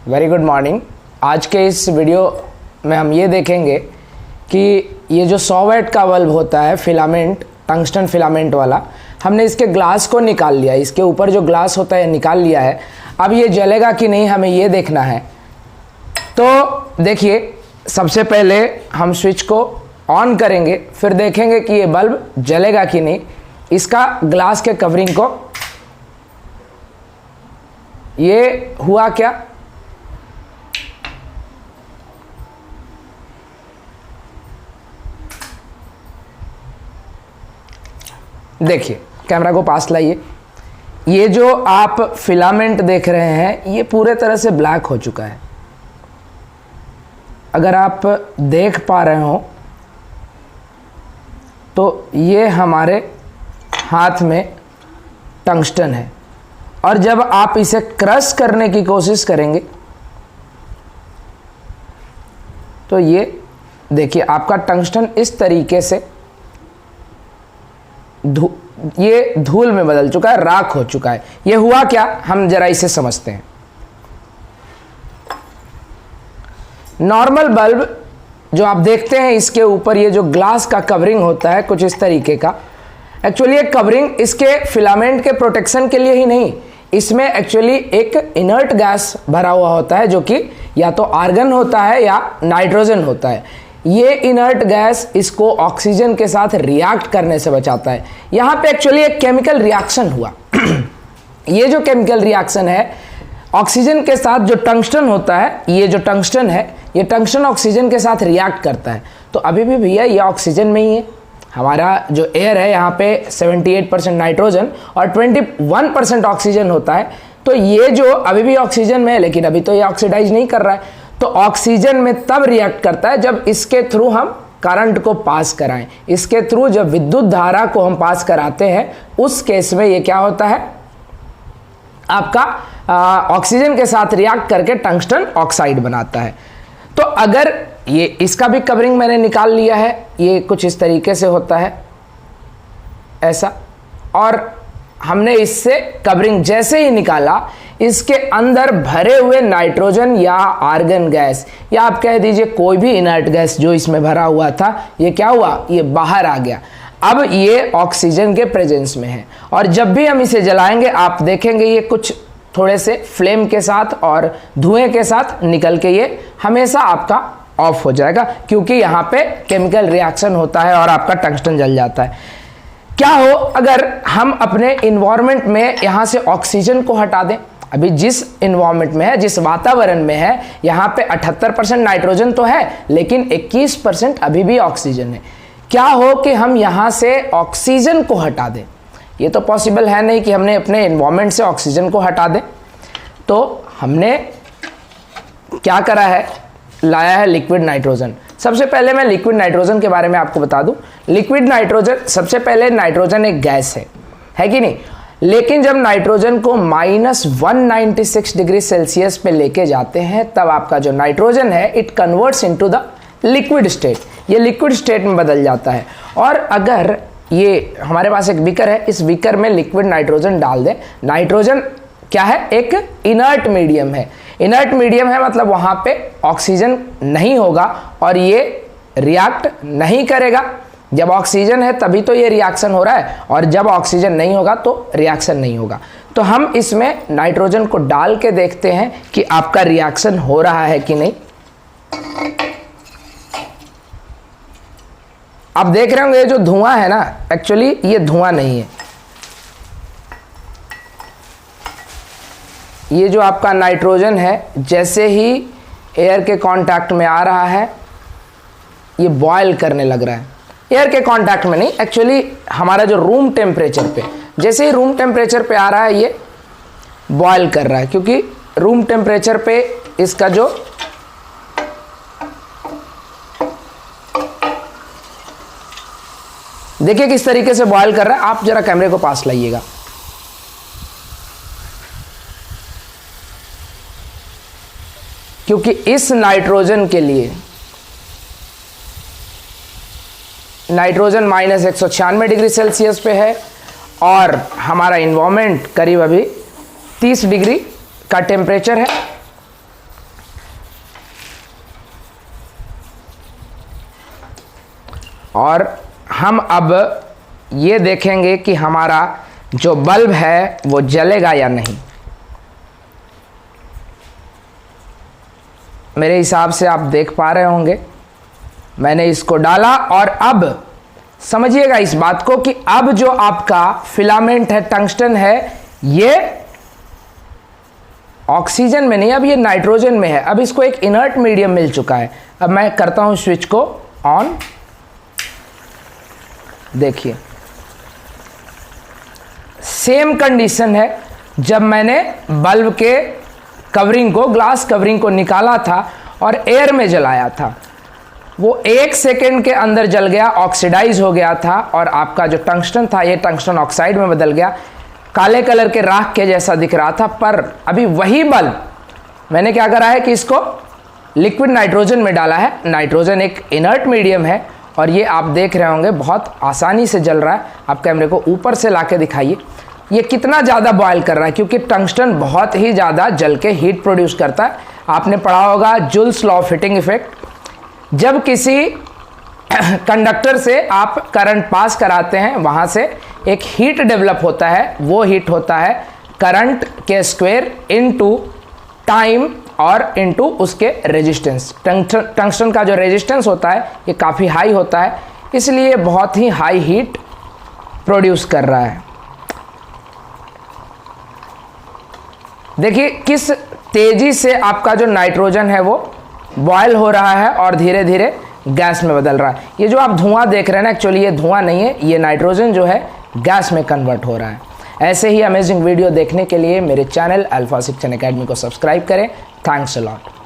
Very good morning. आज के इस वीडियो में हम ये देखेंगे कि ये जो 100 वाट का बल्ब होता है फिलामेंट, टंगस्टन फिलामेंट वाला, हमने इसके ग्लास को निकाल लिया। इसके ऊपर जो ग्लास होता है निकाल लिया है। अब ये जलेगा कि नहीं हमें ये देखना है। तो देखिए, सबसे पहले हम स्विच को ऑन करेंगे, फिर देखेंगे कि ये बल्ब जलेगा कि नहीं। इसका ग्लास के कवरिंग को, ये हुआ क्या, देखिए कैमरा को पास लाइए। ये जो आप फिलामेंट देख रहे हैं ये पूरे तरह से ब्लैक हो चुका है। अगर आप देख पा रहे हो तो ये हमारे हाथ में टंगस्टन है, और जब आप इसे क्रश करने की कोशिश करेंगे तो ये देखिए आपका टंगस्टन इस तरीके से ये धूल में बदल चुका है, राख हो चुका है। ये हुआ क्या, हम जरा इसे समझते हैं। नॉर्मल बल्ब जो आप देखते हैं, इसके ऊपर ये जो ग्लास का कवरिंग होता है कुछ इस तरीके का। एक्चुअली ये कवरिंग इसके फिलामेंट के प्रोटेक्शन के लिए ही नहीं, इसमें एक्चुअली एक इनर्ट गैस भरा हुआ होता है जो कि या तो आर्गन होता है या नाइट्रोजन होता है। ये इनर्ट गैस इसको ऑक्सीजन के साथ रिएक्ट करने से बचाता है। यहाँ पे एक्चुअली एक केमिकल रिएक्शन हुआ। ये जो केमिकल रिएक्शन है ऑक्सीजन के साथ, जो टंगस्टन होता है, ये जो टंगस्टन है, ये टंगस्टन ऑक्सीजन के साथ रिएक्ट करता है। तो अभी भी भैया ये ऑक्सीजन में ही है। हमारा जो एयर है यहाँ पे 78% नाइट्रोजन और 21% ऑक्सीजन होता है। तो ये जो अभी भी ऑक्सीजन में है, लेकिन अभी तो ये ऑक्सीडाइज नहीं कर रहा है। तो ऑक्सीजन में तब रिएक्ट करता है जब इसके थ्रू हम करंट को पास कराएं। इसके थ्रू जब विद्युत धारा को हम पास कराते हैं, उस केस में ये क्या होता है, आपका ऑक्सीजन के साथ रिएक्ट करके टंगस्टन ऑक्साइड बनाता है। तो अगर ये इसका भी कवरिंग मैंने निकाल लिया है, ये कुछ इस तरीके से होता है ऐसा, और हमने इससे कवरिंग जैसे ही निकाला, इसके अंदर भरे हुए नाइट्रोजन या आर्गन गैस, या आप कह दीजिए कोई भी इनर्ट गैस जो इसमें भरा हुआ था, ये क्या हुआ, ये बाहर आ गया। अब ये ऑक्सीजन के प्रेजेंस में है, और जब भी हम इसे जलाएंगे आप देखेंगे ये कुछ थोड़े से फ्लेम के साथ और धुएं के साथ निकल के ये हमेशा आपका ऑफ हो जाएगा, क्योंकि यहाँ पे केमिकल रिएक्शन होता है और आपका टंगस्टन जल जाता है। क्या हो अगर हम अपने इन्वायरमेंट में यहाँ से ऑक्सीजन को हटा दें। अभी जिस इन्वायरमेंट में है, जिस वातावरण में है, यहाँ पे 78% नाइट्रोजन तो है, लेकिन 21% अभी भी ऑक्सीजन है। क्या हो कि हम यहाँ से ऑक्सीजन को हटा दें। ये तो पॉसिबल है नहीं कि हमने अपने इन्वायरमेंट से ऑक्सीजन को हटा दें। तो हमने क्या करा है, लाया है लिक्विड नाइट्रोजन। सबसे पहले मैं लिक्विड नाइट्रोजन के बारे में आपको बता दूं। लिक्विड नाइट्रोजन, सबसे पहले नाइट्रोजन एक गैस है कि नहीं, लेकिन जब नाइट्रोजन को -196 डिग्री सेल्सियस पे लेके जाते हैं, तब आपका जो नाइट्रोजन है it converts into the liquid state. ये लिक्विड स्टेट में बदल जाता है। और अगर ये हमारे पास एक बीकर है, इस बीकर में लिक्विड नाइट्रोजन डाल दें। नाइट्रोजन क्या है, एक इनर्ट मीडियम है। इनर्ट मीडियम है मतलब वहां पे ऑक्सीजन नहीं होगा और ये रिएक्ट नहीं करेगा। जब ऑक्सीजन है तभी तो ये रिएक्शन हो रहा है, और जब ऑक्सीजन नहीं होगा तो रिएक्शन नहीं होगा। तो हम इसमें नाइट्रोजन को डाल के देखते हैं कि आपका रिएक्शन हो रहा है कि नहीं। आप देख रहे होंगे ये जो धुआं है ना, एक्चुअली ये धुआं नहीं है। ये जो आपका नाइट्रोजन है, जैसे ही एयर के कांटेक्ट में आ रहा है, ये बॉयल करने लग रहा है। एयर के कांटेक्ट में नहीं, एक्चुअली हमारा जो रूम टेम्परेचर पे, जैसे ही रूम टेम्परेचर पे आ रहा है ये बॉयल कर रहा है, क्योंकि रूम टेम्परेचर पे इसका जो देखिए किस तरीके से बॉयल कर रहा है। आप जरा कैमरे को पास लाइएगा। क्योंकि इस नाइट्रोजन के लिए नाइट्रोजन -196 डिग्री सेल्सियस पे है, और हमारा इन्वायरमेंट करीब अभी 30 डिग्री का टेम्परेचर है। और हम अब ये देखेंगे कि हमारा जो बल्ब है वो जलेगा या नहीं। मेरे हिसाब से आप देख पा रहे होंगे, मैंने इसको डाला और अब समझिएगा इस बात को कि अब जो आपका फिलामेंट है, टंगस्टन है, ये ऑक्सीजन में नहीं, अब ये नाइट्रोजन में है। अब इसको एक इनर्ट मीडियम मिल चुका है। अब मैं करता हूं स्विच को ऑन, देखिए सेम कंडीशन है जब मैंने बल्ब के कवरिंग को, ग्लास कवरिंग को निकाला था और एयर में जलाया था। वो 1 सेकेंड के अंदर जल गया, ऑक्सीडाइज हो गया था और आपका जो टंगस्टन था ये टंगस्टन ऑक्साइड में बदल गया, काले कलर के राख के जैसा दिख रहा था। पर अभी वही बल्ब मैंने क्या करा है कि इसको लिक्विड नाइट्रोजन में डाला है। नाइट्रोजन एक इनर्ट मीडियम है और ये आप देख रहे होंगे बहुत आसानी से जल रहा है। आप कैमरे को ऊपर से लाके दिखाइए ये कितना ज़्यादा बॉयल कर रहा है, क्योंकि टंगस्टन बहुत ही ज़्यादा जल के हीट प्रोड्यूस करता है। आपने पढ़ा होगा joules law of heating effect. जब किसी कंडक्टर से आप करंट पास कराते हैं, वहाँ से एक हीट डेवलप होता है। वो हीट होता है करंट के स्क्वायर इनटू टाइम और इनटू उसके रेजिस्टेंस। टंगस्टन का जो रेजिस्टेंस होता है ये काफ़ी हाई होता है, इसलिए बहुत ही हाई हीट प्रोड्यूस कर रहा है। देखिए किस तेजी से आपका जो नाइट्रोजन है वो बॉयल हो रहा है और धीरे धीरे गैस में बदल रहा है। ये जो आप धुआं देख रहे हैं ना, एक्चुअली ये धुआं नहीं है, ये नाइट्रोजन जो है गैस में कन्वर्ट हो रहा है। ऐसे ही अमेजिंग वीडियो देखने के लिए मेरे चैनल अल्फा शिक्षण एकेडमी को सब्सक्राइब करें। Thanks a lot.